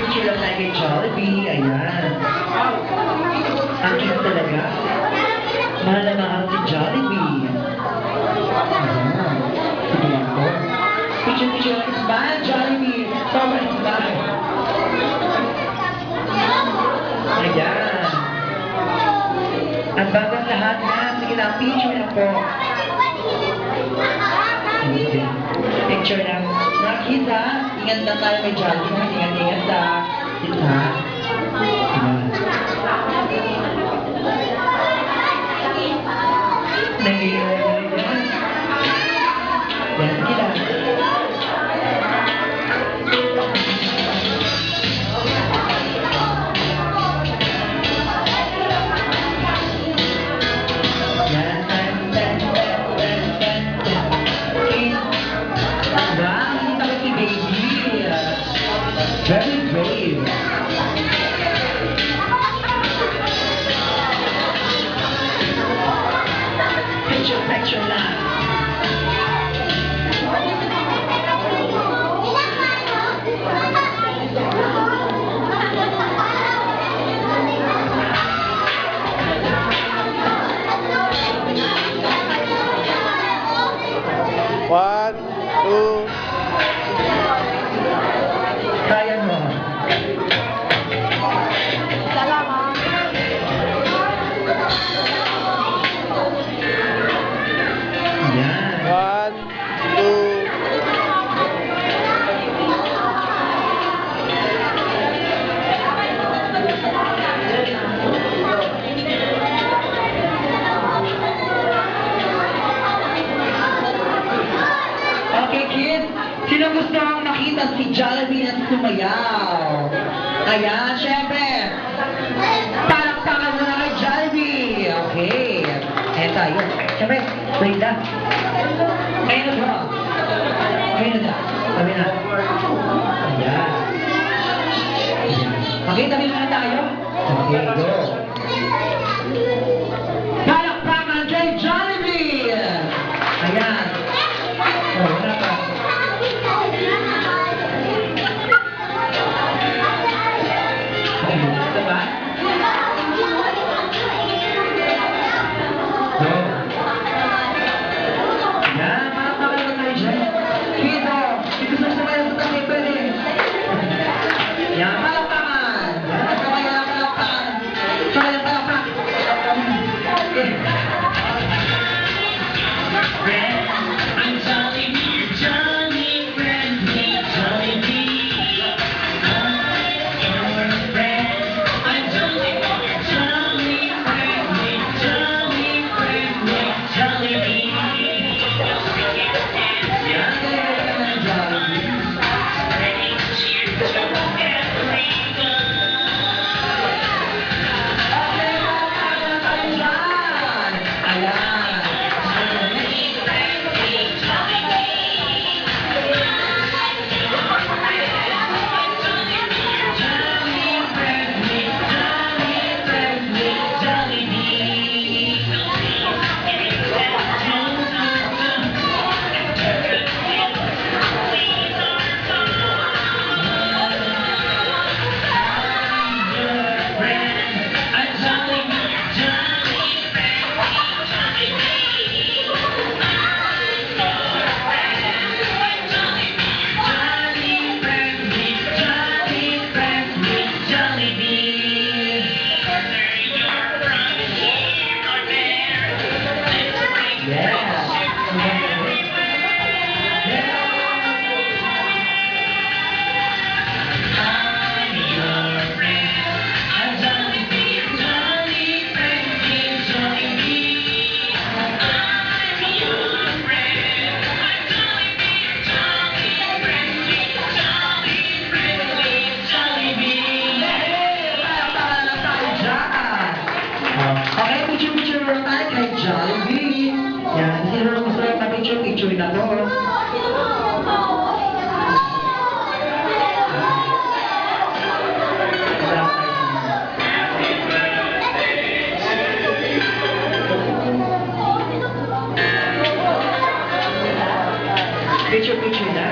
Picture lang tayo kay Jollibee. Ayan. Ang cute talaga. Mahal na mahal si Jollibee. Ayan. Tingnan ko. Picture lang. Smile, Jollibee. Come on, smile. Ayan. Ang bagong lahat na. Sige na, picture na po. Picture lang. Nakita, ingat na tayo kay Jollibee. Ingat na. Kita. Ayan. Nangyayari yan. Yan, kita. Very brave. Picture lang. One, two. Kaya mo. Yan. One, two. Okay, kids. Sino gusto ang makita si Jollibee na sumayaw? Ayan, syempre. Palakpakan mo na kay Jollibee. Okay. Ayan tayo. Syempre, wait lang. Kayo na ba? Kayo na ba? Sabi na. Ayan. Okay, tabi na tayo. Okay, go. Palakpakan kay Jollibee. Ayan. Oh, wala pa. Ito ba? Go. Yan, palakpakan mo tayo dyan. Dito, gusto sumayaw sa tabi, pwede. Yan, palakpakan. Yan, palakpakan. na to. Picture na.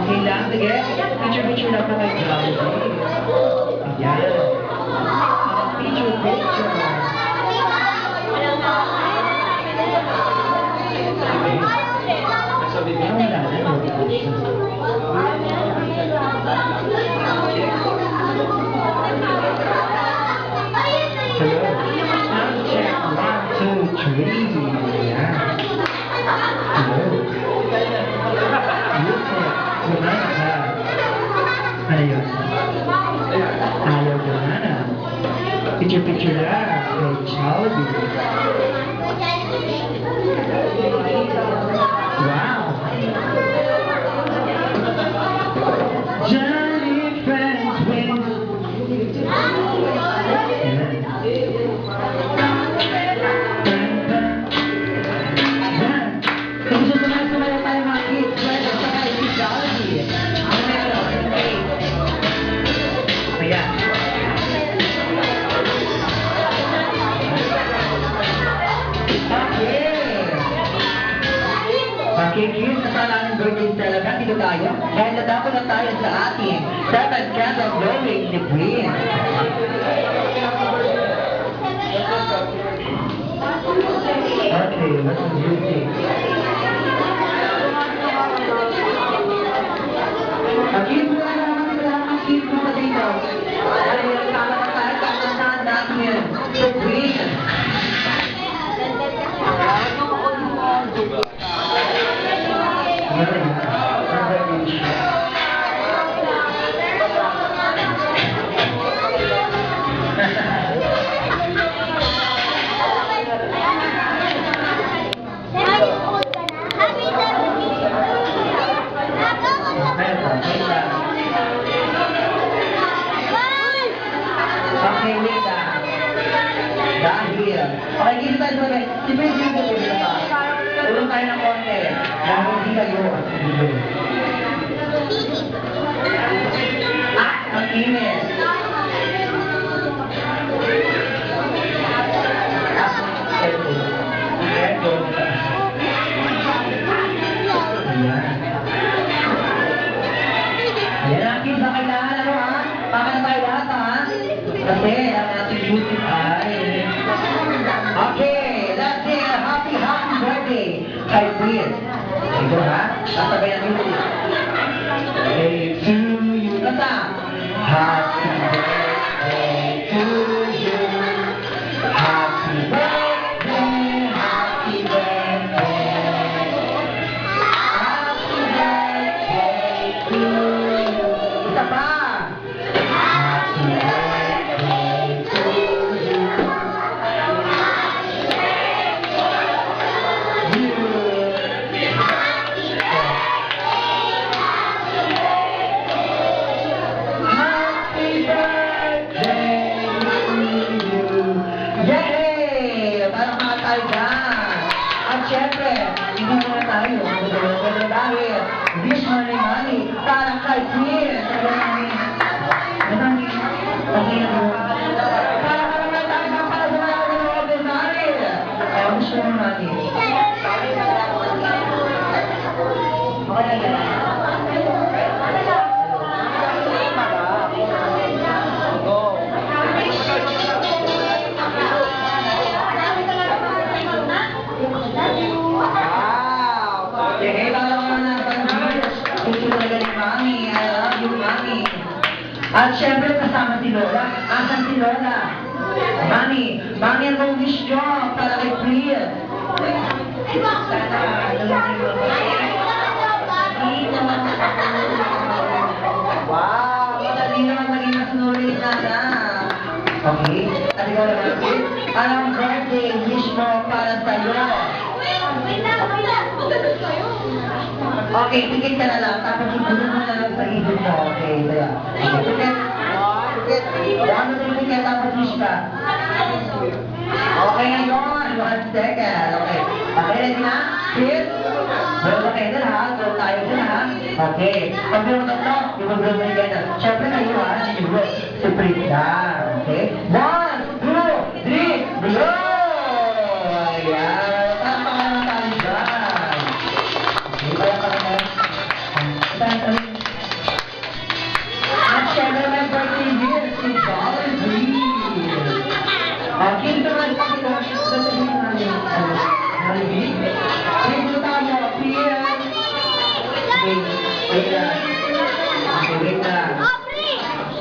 Okay lang, sige. Picture lang po kay Jollibee. Ayan. Picture. Wala na. Hello. Sound check. 1, 2, 3. Ayan. Hello. Kumana ka. Ano yun? Ayaw kumana. Picture lang kay Jollibee. Wow! Johnny friends win. Kung gusto sumaya tayo mga kids, pwede sa kayo si Jollibee. Ang meron, ayan. Okay, kids, nasalanan birthday talaga. Dito tayo. Dahil nadako na tayo sa ating 7 candle glowing debris. Okay, what's the music? Kids, wala naman kids mo sa dito. Ay, tama na tayo. Kakantahan natin. Debris. Okay, Lita. Dahil. Okay, dito tayo sa mga. Si Pwede yung dito pa. Tulong tayo ng konti. Dahil hindi kayo. Ang init. Ayan ang kids na kailangan. Ano ha? Paka na tayo lahat ha? Kasi ang ating beauty ay... Okay, let's say a happy birthday kay Prince. Ito ha? Sasabayan nyo. Hey to you. Kanta. Happy birthday to you. Happy birthday, happy birthday. Happy birthday to you. Isa pa. Happy birthday to you. Yay! Para mga tayo dyan. At syempre, hindi muna tayo. Pero dahil, wish money, para kay Prince. Madami. Okay na po. Para naman tayo para sa mga ordinary. Wish money. Okay na yan. Mami. I love you, Mami. At syempre kasama si Lola. Asan si Lola? Mami, Mami, ang wish nyo para kay Priya. Wow, madali naman maging masunurin na na. Okay, at ikaw naman, Priya. Anong birthday wish mo para sa'yo? Okay, pikit ka na lang, tapos igulo mo na lang sa ibig mo. Okay, kaya. Okay, pikit. Pikit. Ano din pikit, tapos wish ka. Okay, ngayon. 1 second. Okay. Okay, ready na? Pikit. Go kayo na ha. Go tayo na ha. Okay. Pag yung tatlo, ibag-blow mo kayo na. Siyempre kayo ha, ibag-blow. Separate na. Okay? 1, 2, 3, blow! Ayan. Tama ka naman tayo dyan. Kaya ka naman. At syempre may birthday here, si Dollar Green. Okay, ito naman pa ito. Ito naman namin. Dito tayo, Pierre. Wait lang. Okay, wait lang.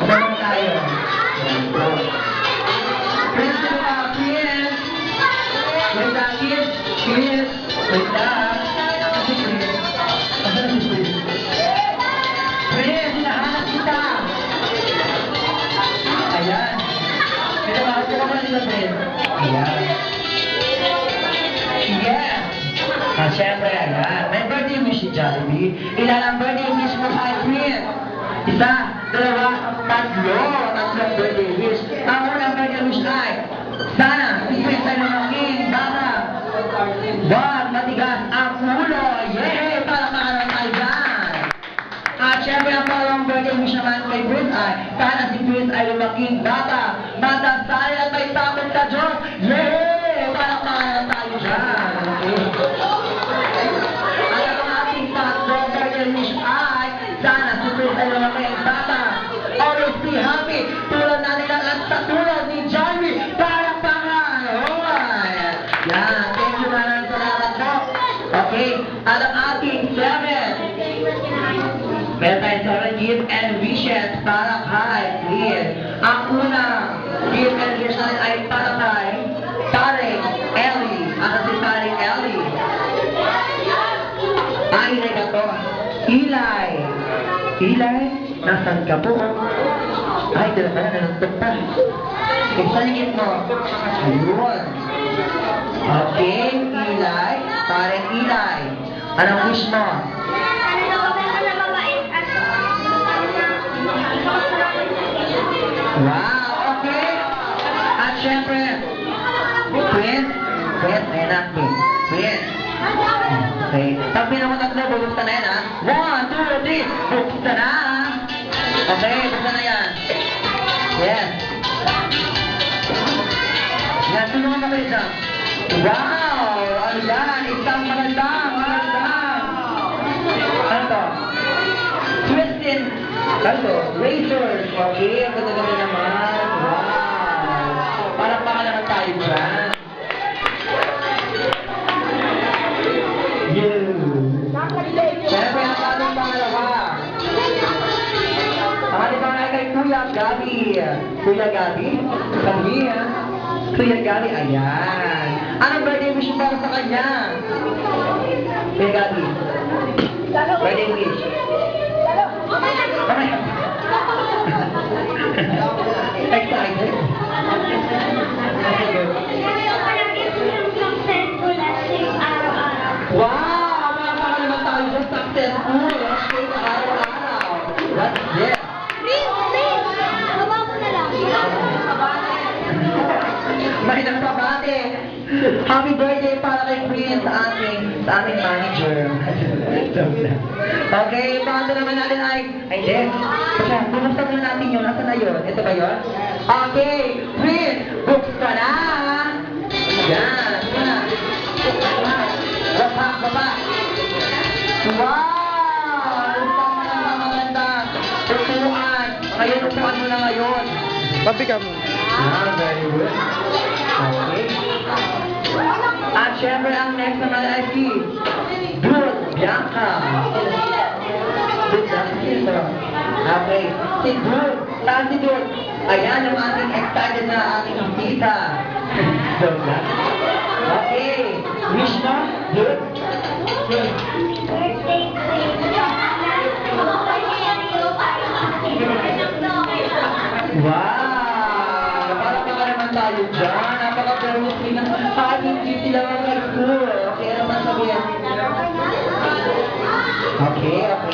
Ito naman tayo. Prince na ba, Pierre? Wait lang, Pierre. Pierre. Wait lang. Prince, hinahanap kita. Ayan. Ito ba? Ito ba nila, Prince? Ayan. Yes. Siyempre, ayan. May birthday wish si Jollibee. Ilan ang birthday wish mo kay Prince? Isa, dalawa, tatlo. Tatlong birthday wish. Ang unang birthday wish ay, sana, si Prince ay lumaking bata. Wag matigas ang ulo. Yay! Para makaroon tayo dyan. At syempre, ang parang birthday wish naman kay Prince ay, sana si Prince ay lumaking bata. Madasal at may takot sa Diyos. Yay! Para makaroon tayo dyan. At ang ating tatlong birthday wish ay, sana si Prince ay lumaking bata. Always be happy. Tulad na nila at sa tulad ni Jollibee. Para pangalan. Yan. Thank you maraming salamat po. Okay. At ang ating 7. Meron tayong 7 gift and wishes para kay Clear. Ang unang gift and wish natin ay para kay Tarek Ellie. Ano si Tarek Ellie? Ay, na to. Eli. Eli? Nasaan ka po? Ay, dala ka na, nanuntok pa. Okay, saan yung gift mo? Ayun. Okay, Eli. Tarek Eli. Anong wish mo? Wow, okay. At syempre, Prince, may natin. Prince. Okay. Pag pinamot tatlo, bubuksan na yan ha. 1, 2, 3, buksan na. Okay, buksan na yan. Yes. Yan, tulungan mo kayo dyan. Wow! Ano yan? Isang magandang. Ano to? Twisted. Ano to? Razors. Okay, ang ganda-ganda naman. Wow! Parang baka naman tayo dyan. Siyempre, ang ating pangalawa. Ang ating pangalawa kay Kuya Gabi. Kuya Gabi? Gabi, ha? Kuya Gabi, ayan. Anong birthday wish para sa kanya? Kuya Gabi. Birthday wish. Mamaya. Excited. Wow! Mga naman tayo sa successful. Okay, araw-araw. What's this? May nagpapate. Happy birthday para kay Prince sa aming manager. Okay, pangalan naman natin ay, hindi. Kasi, bumuksan na natin yun. Asa na yun? Ito ba yun? Okay, Prince, buksan na! Yan, yan. Baba. Wow! Tama na maganda. Upuan. Ngayon, upuan mo na ngayon. Tabi ka mo. Very good. Okay. At syempre, ang next naman ay si Bruce Bianca. Good na dito. Okay. Si Dud. Saan si Dud? Ayan ang ating excited na ating tita. Joke lang. Okay. Wish mo? Dud? Wow! Parang mga naman tayo dyan. Napaka-very sweet na. Ating cute sila mga high school. Okay, ano pa sabihin? Okay, okay.